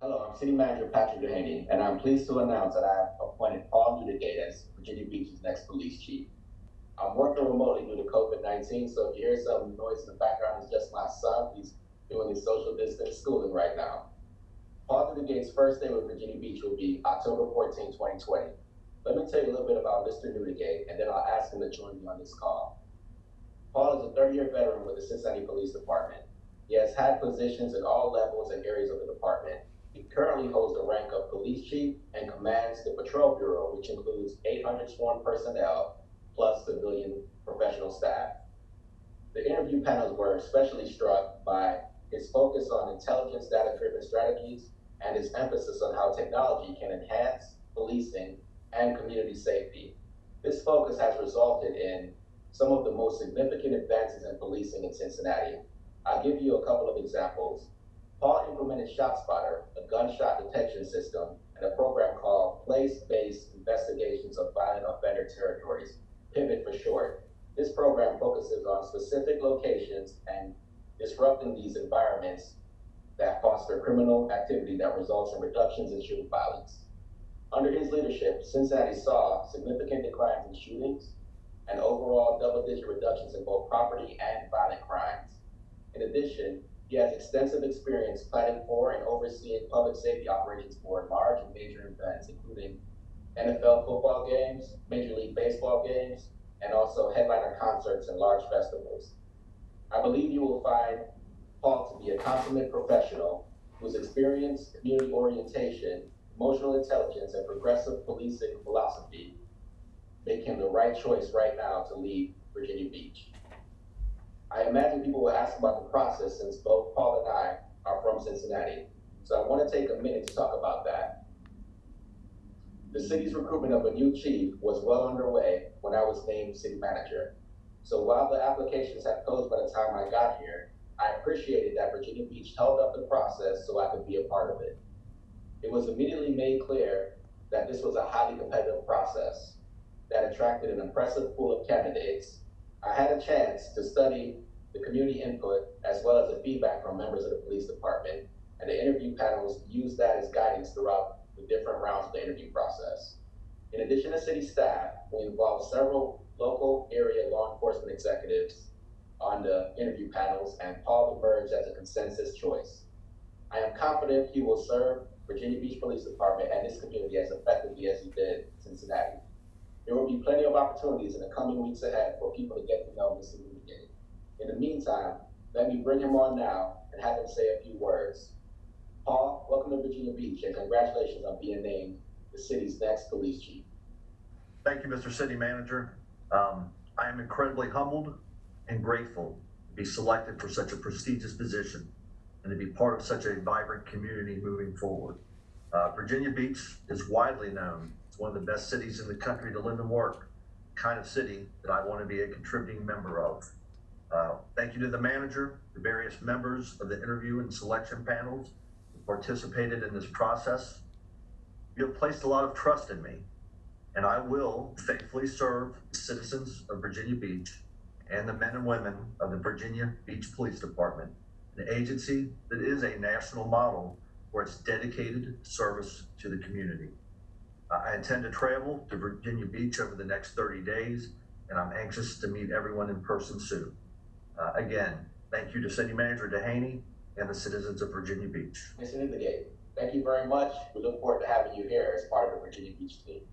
Hello, I'm City Manager Patrick Duhaney, and I'm pleased to announce that I have appointed Paul Newdigate as Virginia Beach's next police chief. I'm working remotely due to COVID-19, so if you hear some noise in the background, it's just my son. He's doing his social distance schooling right now. Paul Newdigate's first day with Virginia Beach will be October 14, 2020. Let me tell you a little bit about Mr. Newdigate, and then I'll ask him to join me on this call. Paul is a 30-year veteran with the Cincinnati Police Department. He has had positions at all levels and areas of the department. He currently holds the rank of police chief and commands the patrol bureau, which includes 800 sworn personnel plus civilian professional staff. The interview panels were especially struck by his focus on intelligence data-driven strategies and his emphasis on how technology can enhance policing and community safety. This focus has resulted in some of the most significant advances in policing in Cincinnati. I'll give you a couple of examples. Paul implemented ShotSpotter, a gunshot detection system, and a program called Place-Based Investigations of Violent Offender Territories, PIVOT for short. This program focuses on specific locations and disrupting these environments that foster criminal activity that results in reductions in shooting violence. Under his leadership, Cincinnati saw significant declines in shootings and overall double-digit reductions in both property and violent crimes. In addition, he has extensive experience planning for and overseeing public safety operations for large and major events, including NFL football games, Major League Baseball games, and also headliner concerts and large festivals. I believe you will find Paul to be a consummate professional whose experience, community orientation, emotional intelligence, and progressive policing philosophy make him the right choice right now to lead Virginia Beach. I imagine people will ask about the process since both Paul and I are from Cincinnati. So I want to take a minute to talk about that. The city's recruitment of a new chief was well underway when I was named city manager. So while the applications had closed by the time I got here, I appreciated that Virginia Beach held up the process so I could be a part of it. It was immediately made clear that this was a highly competitive process that attracted an impressive pool of candidates. I had a chance to study the community input as well as the feedback from members of the police department, and the interview panels used that as guidance throughout the different rounds of the interview process. In addition to city staff, we involved several local area law enforcement executives on the interview panels, and Paul emerged as a consensus choice. I am confident he will serve Virginia Beach Police Department and its community as effectively as he did Cincinnati. There will be plenty of opportunities in the coming weeks ahead for people to get to know Mr. Newdigate. In the meantime, let me bring him on now and have him say a few words. Paul, welcome to Virginia Beach and congratulations on being named the city's next police chief. Thank you, Mr. City Manager. I am incredibly humbled and grateful to be selected for such a prestigious position and to be part of such a vibrant community moving forward. Virginia Beach is widely known as one of the best cities in the country to live and work, the kind of city that I want to be a contributing member of. Thank you to the manager, the various members of the interview and selection panels who participated in this process. You have placed a lot of trust in me, and I will faithfully serve the citizens of Virginia Beach and the men and women of the Virginia Beach Police Department, an agency that is a national model for its dedicated service to the community. I intend to travel to Virginia Beach over the next 30 days, and I'm anxious to meet everyone in person soon. Again, thank you to City Manager Duhaney and the citizens of Virginia Beach. Mr. Newdigate, thank you very much. We look forward to having you here as part of the Virginia Beach team.